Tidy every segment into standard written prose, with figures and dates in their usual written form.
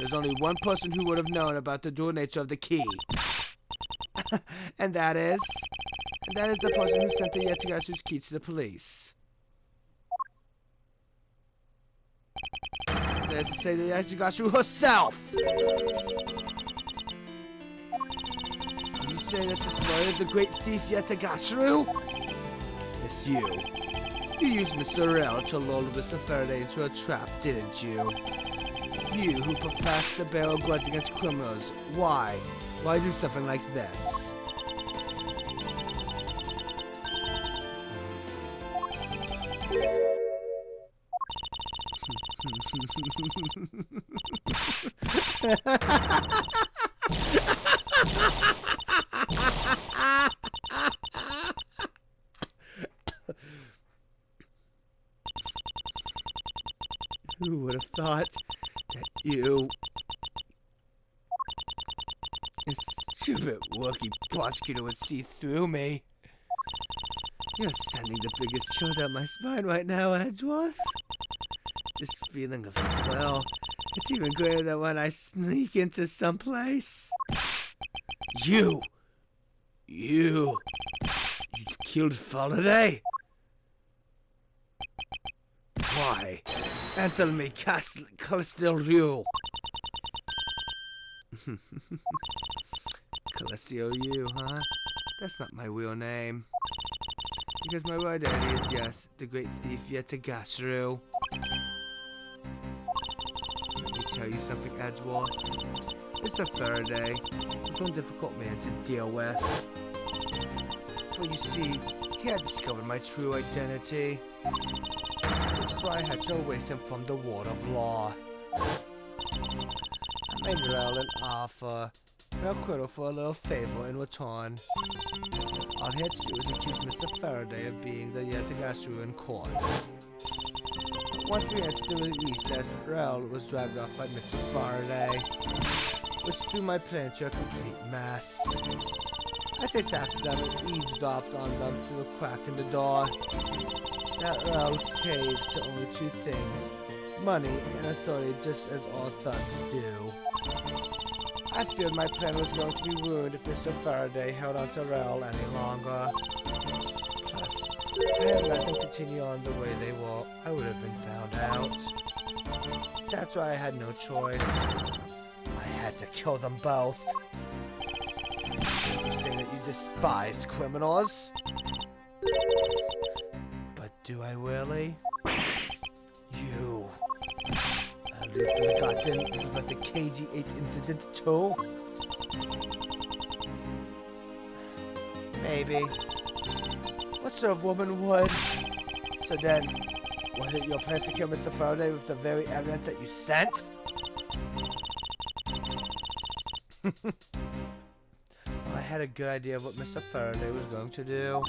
There's only one person who would have known about the dual nature of the key. And that is the person who sent the Yetagasu's key to the police. That is to say, the Yetagasu herself! You say that this lawyer is the great thief Yetagasu? It's you. You used Mr. L to lull Mr. Faraday into a trap, didn't you? You who profess to bear a grudge against criminals. Why? Why do something like this? Who would have thought that you, a stupid rookie prosecutor, would see through me? You're sending the biggest chill down my spine right now, Edgeworth. This feeling of, well, it's even greater than when I sneak into someplace. You killed Faraday? Why? Answer me, Calistio Ryu. Calistio Ryu, huh? That's not my real name. Because my real identity is, yes, the great thief Yetagasu. Let me tell you something, Edgeworth. Mr. Faraday was one difficult man to deal with. For you see, he had discovered my true identity. Which is why I had to erase him from the world of law. I made Rel an offer, and I'll quit her for a little favor in return. All he had to do was accuse Mr. Faraday of being the Yetagasu in court. Once we entered the recess, Rel was dragged off by Mr. Faraday, which threw my plan to a complete mess. I chased after them and eavesdropped on them through a crack in the door. That Rel caves to only two things, money and authority, just as all thugs do. I feared my plan was going to be ruined if Mr. Faraday held on to Rel any longer. Plus, if I had let them continue on the way they were, I would have been found out. That's why I had no choice. I had to kill them both. Didn't you say that you despised criminals? But do I really? You. Have you forgotten about the KG-8 incident too? Maybe. What sort of woman would? So then, was it your plan to kill Mr. Faraday with the very evidence that you sent? Well, I had a good idea of what Mr. Faraday was going to do.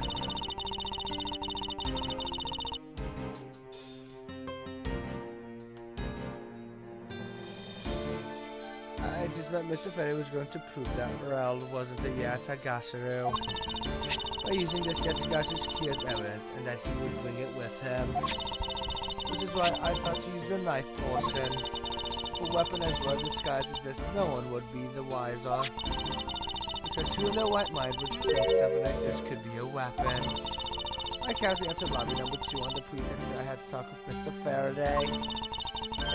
I just meant Mr. Faraday was going to prove that Rel wasn't the Yetagasu by using this Yetagasu's key as evidence, and that he would bring it with him. Which is why I thought to use the knife portion. For weapon as well disguised as this, no one would be the wiser. Because who in their right mind would think something like this could be a weapon? I casually entered lobby number 2 on the pretext that I had to talk with Mr. Faraday.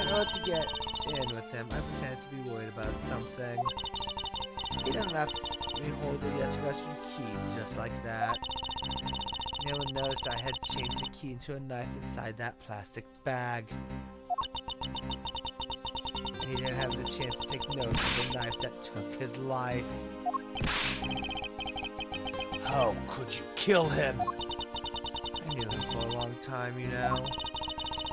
In order to get in with him, I pretended to be worried about something. He didn't let me hold the Yetagasu key just like that. No one noticed I had changed the key into a knife inside that plastic bag. And he didn't have the chance to take note of the knife that took his life. How could you kill him? I knew him for a long time, you know.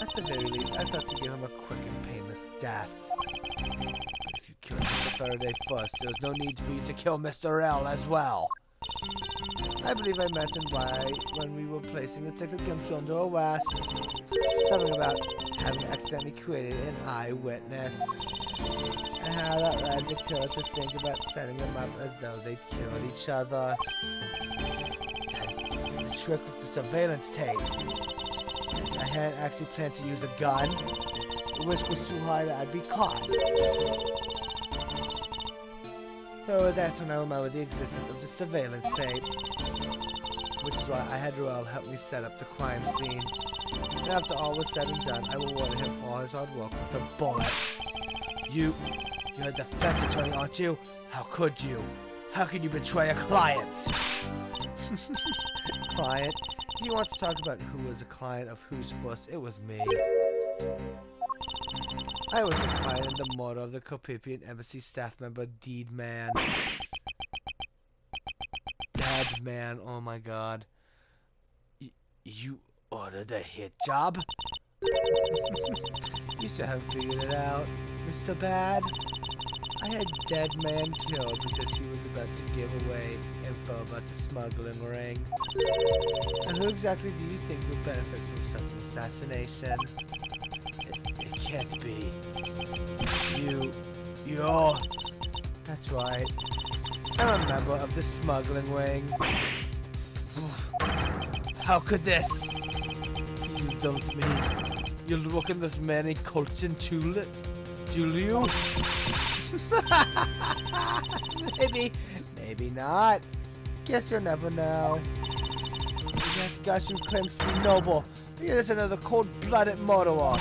At the very least, I thought to give him a quick and painless death. But if you killed Mr. Faraday first, there was no need for you to kill Mr. L as well. I believe I mentioned why when we were placing the Detective Gimshaw under arrest. Something about having accidentally created an eyewitness. And how that led the killer to think about setting them up as though they'd killed each other. And the trick with the surveillance tape. Yes, I hadn't actually planned to use a gun. The risk was too high that I'd be caught. So that's when I remembered the existence of the surveillance tape. Which is why I had Ruel help me set up the crime scene. And after all was said and done, I rewarded him for all his hard work with a bullet. You're a defense attorney, aren't you? How could you? How could you betray a client? Client? If you want to talk about who was a client of whose first, it was me. I was the client in the murder of the Copipian embassy staff member, Deed Man. Dead Man, oh my god. You ordered a hit job? You still haven't figured it out, Mr. Bad. I had Dead Man killed because he was about to give away info about the smuggling ring. And who exactly do you think would benefit from such an assassination? It can't be. You're... That's right. I'm a member of the smuggling ring. How could this? You don't mean you're looking this many cults in Tulip? Do you? Maybe not. Guess you'll never know. That guy who claims to be noble. You're just another cold-blooded murderer.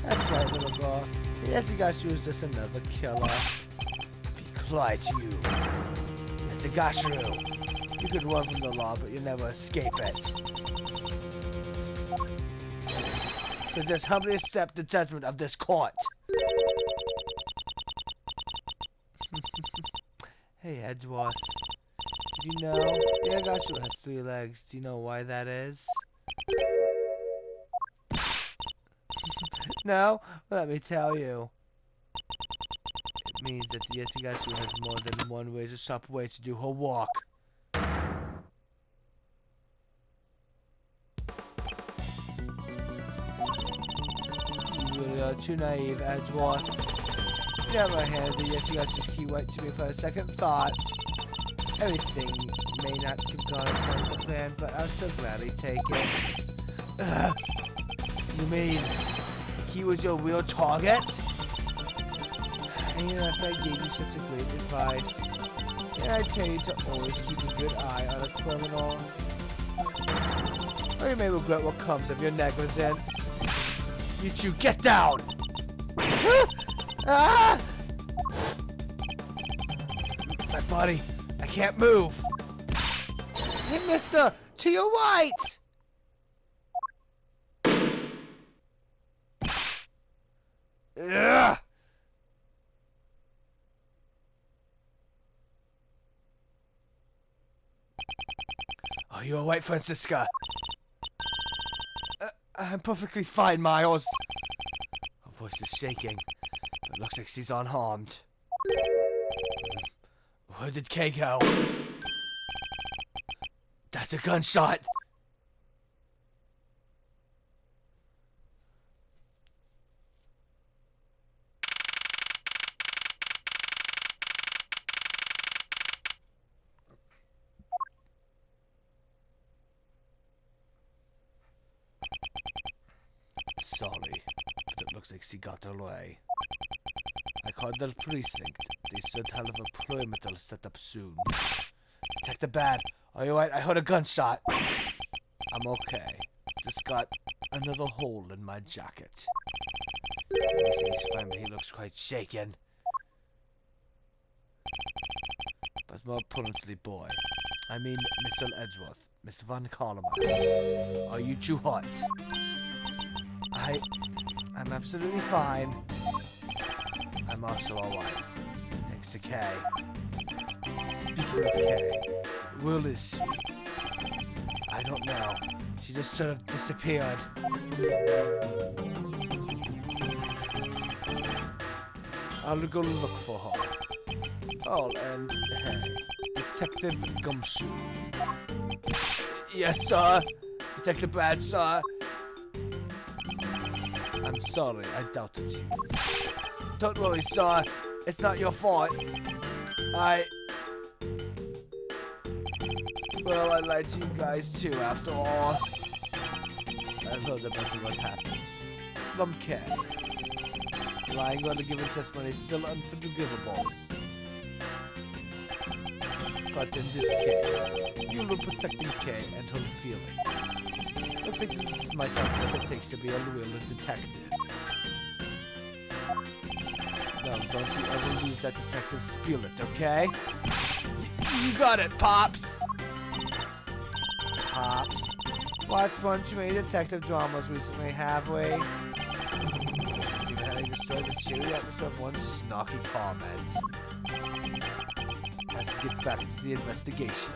That's right, little girl. Yes, the guy was just another killer. Be quiet, you. It's a Gashu. You could run from the law, but you'll never escape it. So just humbly accept the judgment of this court. Hey, Edgeworth. Did you know? The Gashu has 3 legs. Do you know why that is? No? Well, let me tell you. It means that the Yesigashu has more than one razor sharp way to do her work. You really are too naive, Edgeworth. You never handed the Yesigashu's key right to me for a second thought. Everything may not have gone according to plan, but I'll still gladly take it. You mean... he was your real target? And after I gave you such a great advice, and I tell you to always keep a good eye on a criminal. Or you may regret what comes of your negligence. You two, get down! Ah! My body, I can't move. Hey, mister, to your right! Ugh! Are you alright, Francisca? I'm perfectly fine, Miles. Her voice is shaking, but it looks like she's unharmed. Where did Kay go? That's a gunshot! Sorry, but it looks like she got away. I called the precinct. They should have a perimeter set up soon. Detective Bad, are you alright? I heard a gunshot. I'm okay. Just got another hole in my jacket. He's fine, but he looks quite shaken. But more importantly, boy. I mean, Mr. Edgeworth, Mr. Von Carleman. Are you too hot? I'm absolutely fine. I'm also alright. Thanks to Kay. Speaking of Kay, where is she? I don't know. She just sort of disappeared. I'll go look for her. Oh, and hey, Detective Gumshoe. Yes, sir. Detective Brad, sir. I'm sorry, I doubted you. Don't worry, sir. It's not your fault. Well, I lied to you guys too, after all. I've heard about what happened. From K. Lying on a given testimony is still unforgivable. But in this case, you were protecting Kay and her feelings. Looks like you might have what it takes to be a real detective. Now, don't you ever lose that detective spirit, okay? You got it, Pops! Pops? Watched one too many detective dramas recently, have we? Just even how they destroyed the cheery atmosphere of one snarky comment. I should get back to the investigation.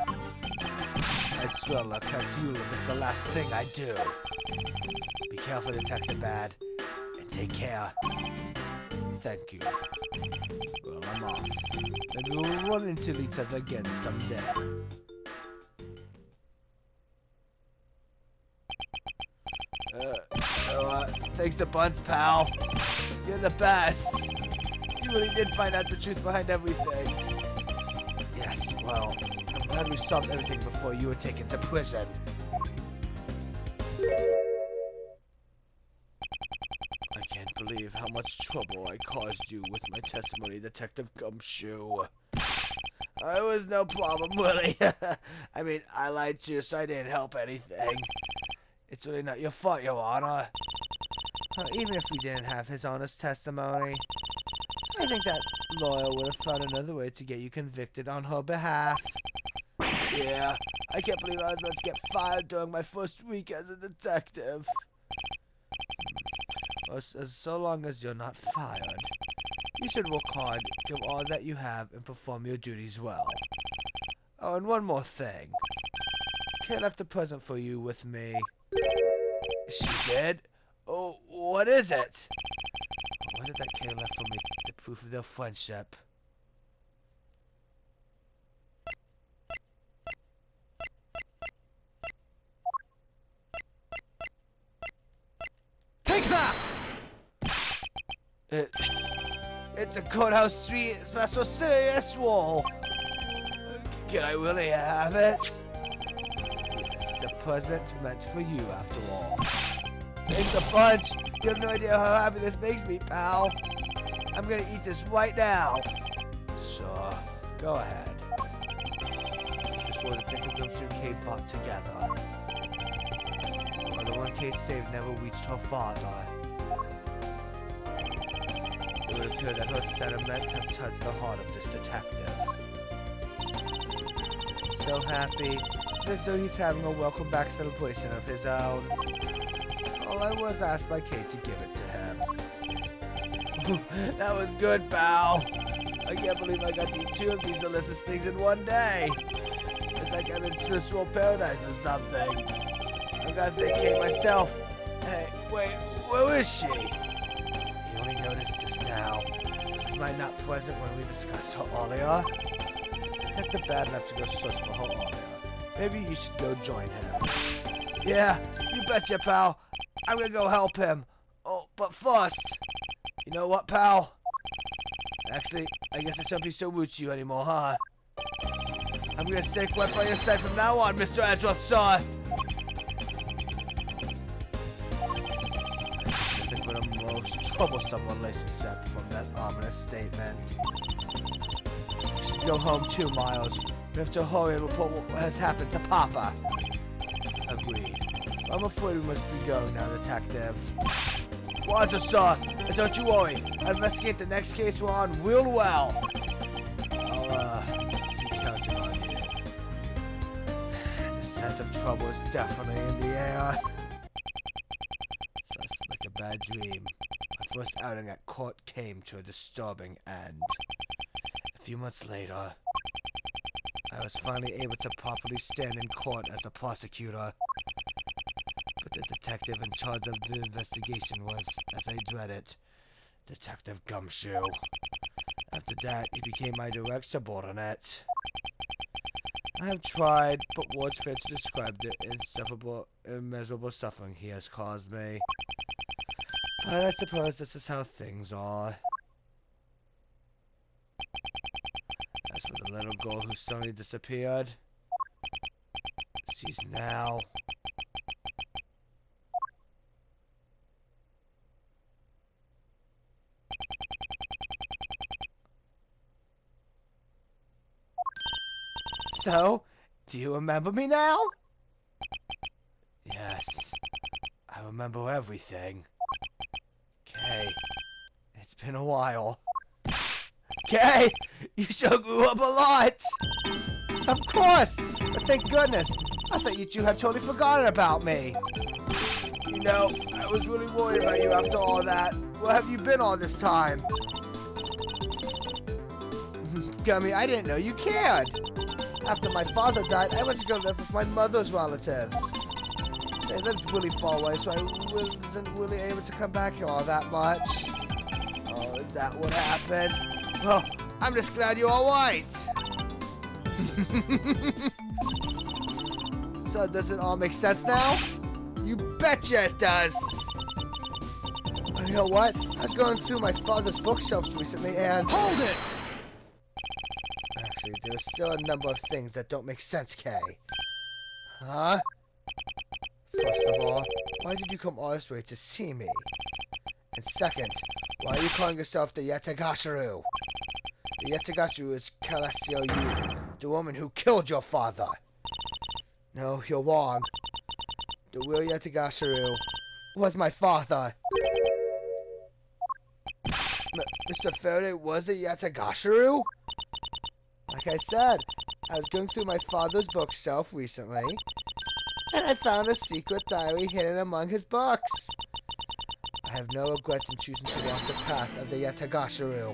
I swear I'll catch you if it's the last thing I do. Be careful, Detective Bad, and take care. Thank you. Well, I'm off. Maybe we'll run into each other again someday. Thanks a bunch, pal. You're the best. You really did find out the truth behind everything. Yes, well, I'm glad we solved everything before you were taken to prison. I can't believe how much trouble I caused you with my testimony, Detective Gumshoe. I was no problem, really. I mean, I lied to you, so I didn't help anything. It's really not your fault, Your Honor. Even if we didn't have his honest testimony, I think that lawyer would have found another way to get you convicted on her behalf. Yeah, I can't believe I was about to get fired during my first week as a detective. Well, so long as you're not fired, you should work hard, give all that you have, and perform your duties well. Oh, and one more thing. Kay left a present for you with me. She did? Oh, what is it? What was it that Kay left for me? The proof of their friendship. Take that! It's a courthouse street special serious wall. Can I really have it? Yes, it's a present meant for you after all. Thanks a bunch. You have no idea how happy this makes me, pal. I'm gonna eat this right now. Sure, go ahead. Just what Detective Gumshoe and Kay bought together. Well, the one Kay saved never reached her father. It would appear that her sentiments have touched the heart of this detective. So happy, as though he's having a welcome back celebration of his own. All I was asked by Kate to give it to him. That was good, pal. I can't believe I got to eat 2 of these delicious things in one day. It's like I'm in Swiss roll paradise or something. I've got to thank Kate myself. Hey, wait, where is she? You only noticed just now. This is my not present when we discussed her earlier. Detective Bad enough to go search for her earlier. Maybe you should go join him. Yeah, you betcha, pal. I'm gonna go help him. Oh, but first, you know what, pal? Actually, I guess I shouldn't be so rude to you anymore, huh? I'm gonna stay wet by your side from now on, Mr. Edgeworth, sir. I think we're the most troublesome relationship from that ominous statement. We should go home 2 miles. We have to hurry and report what has happened to Papa. Agreed. I'm afraid we must be going now, Detective. Roger, sir. And don't you worry. I'll investigate the next case we're on real well. I'll, be counting on you. The scent of trouble is definitely in the air. Just like a bad dream. My first outing at court came to a disturbing end. A few months later, I was finally able to properly stand in court as a prosecutor. But the detective in charge of the investigation was, as I dreaded, Detective Gumshoe. After that, he became my direct subordinate. I have tried, but words fail to describe the insufferable, immeasurable suffering he has caused me. But I suppose this is how things are. As for the little girl who suddenly disappeared, she's now So, do you remember me now? Yes, I remember everything. Okay, it's been a while. Okay, you sure grew up a lot. Of course, but thank goodness. I thought you two had totally forgotten about me. You know, I was really worried about you after all that. Where have you been all this time? Gummy, I didn't know you cared. After my father died, I went to go live with my mother's relatives. They lived really far away, so I wasn't really able to come back here all that much. Oh, is that what happened? Well, I'm just glad you're alright. So does it all make sense now? You betcha it does! You know what? I was going through my father's bookshelves recently and... Hold it! Actually, there's still a number of things that don't make sense, Kay. Huh? First of all, why did you come all this way to see me? And second, why are you calling yourself the Yatagashiru? The Yatagashiru is Celestial Yu, the woman who killed your father. No, you're wrong. The real Yatagashiru was my father. Mr. Faraday was a Yatagashiru? Like I said, I was going through my father's bookshelf recently, and I found a secret diary hidden among his books. I have no regrets in choosing to walk the path of the Yatagashiru.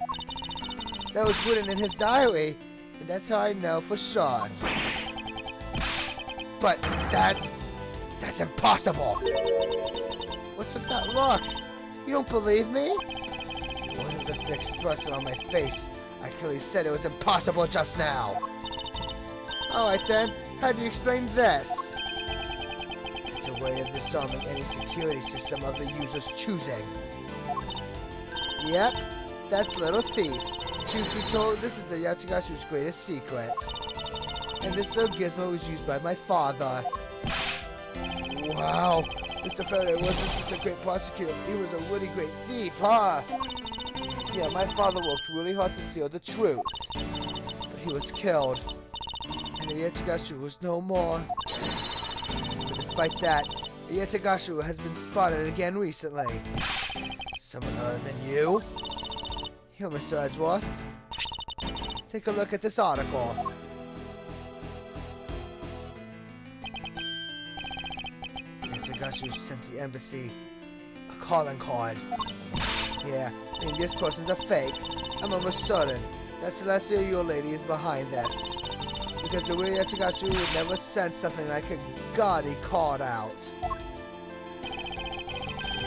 That was written in his diary, and that's how I know for sure. But that's impossible. What's with that look? You don't believe me? It wasn't just the expression on my face. I clearly said it was impossible just now. Alright then, how do you explain this? It's a way of disarming any security system of the user's choosing. Yep, that's Little Thief. Truth be told, this is the Yatagashiru's greatest secret. And this little gizmo was used by my father. Wow, Mr. Faraday wasn't just a great prosecutor, he was a really great thief, huh? Yeah, my father worked really hard to steal the truth. But he was killed. And the Yatagashiru was no more. But despite that, the Yatagashiru has been spotted again recently. Someone other than you? Here, Mr. Edgeworth. Take a look at this article. The Yatagashiru sent the embassy a calling card. Yeah, I mean, this person's a fake. I'm almost certain that Celestial Your Lady is behind this. Because the real Yatagashiru would never send something like a gaudy card out. The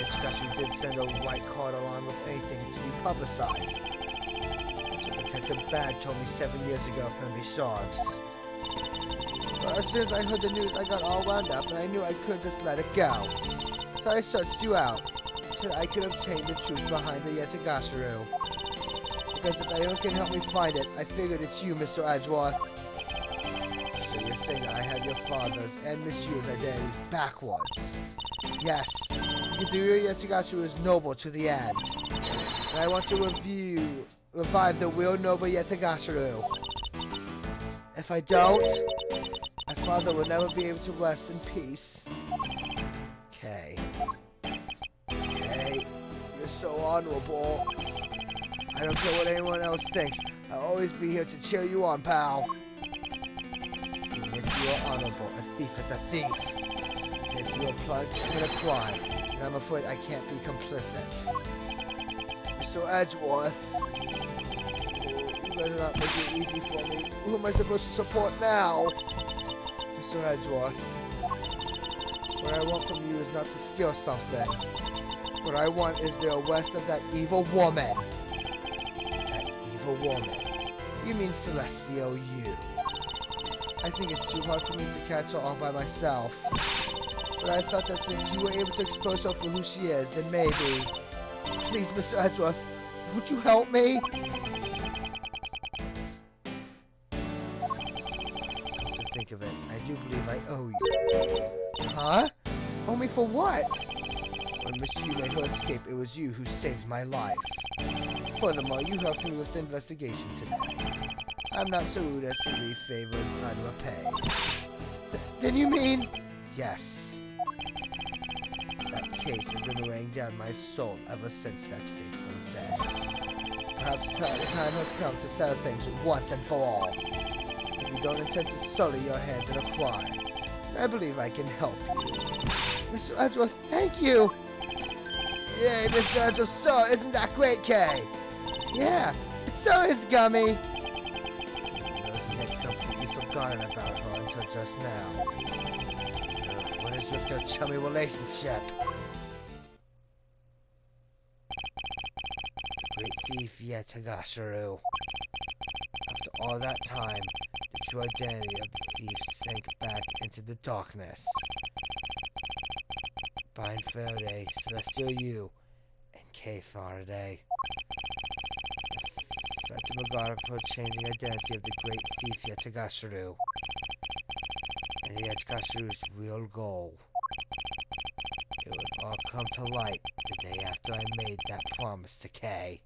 Yatagashiru did send a white card along with anything to be publicized. That's what Detective Bad told me 7 years ago from the Sharks. But as soon as I heard the news, I got all wound up and I knew I couldn't just let it go. So I searched you out, so that I could obtain the truth behind the Yatagashiru. Because if anyone can help me find it, I figured it's you, Mr. Edgeworth. So you're saying that I have your father's and Miss Yu's identities backwards? Yes, because the real Yatagashiru is noble to the end. And I want to revive the real noble Yatagashiru. If I don't, my father will never be able to rest in peace. Okay. Hey, you're so honorable. I don't care what anyone else thinks. I'll always be here to cheer you on, pal. Even if you're honorable, a thief is a thief. And if you're plunged to commit a crime, then I'm afraid I can't be complicit. Mr. Edgeworth. Oh, you guys are not making it easy for me. Who am I supposed to support now? Mr. Edgeworth. What I want from you is not to steal something. What I want is the arrest of that evil woman. That evil woman? You mean Celestial You. I think it's too hard for me to catch her all by myself. But I thought that since you were able to expose her for who she is, then maybe... Please, Mr. Edgeworth, would you help me? Come to think of it, I do believe I owe you. Huh? Owe me for what? When Miss Yu made her escape, it was you who saved my life. Furthermore, you helped me with the investigation today. I'm not so rude as to leave favors unrepaid. Then you mean? Yes. That case has been weighing down my soul ever since that fateful day. Perhaps time has come to settle things once and for all. If you don't intend to sully your hands in a crime, I believe I can help you. Mr. Edgeworth, thank you! Yay, Mr. Edgeworth, so isn't that great, Kay? Yeah, so is Gummy. You had completely forgotten about her until just now. What is with their chummy relationship? Great thief yet, Higashiru. After all that time, the true identity of the thief sank back into the darkness. Byrne Faraday, Celestial You, and Kay Faraday. The phantasmagorical changing identity of the great thief Yatagashiru. And Yatagashiru's real goal. It would all come to light the day after I made that promise to Kay.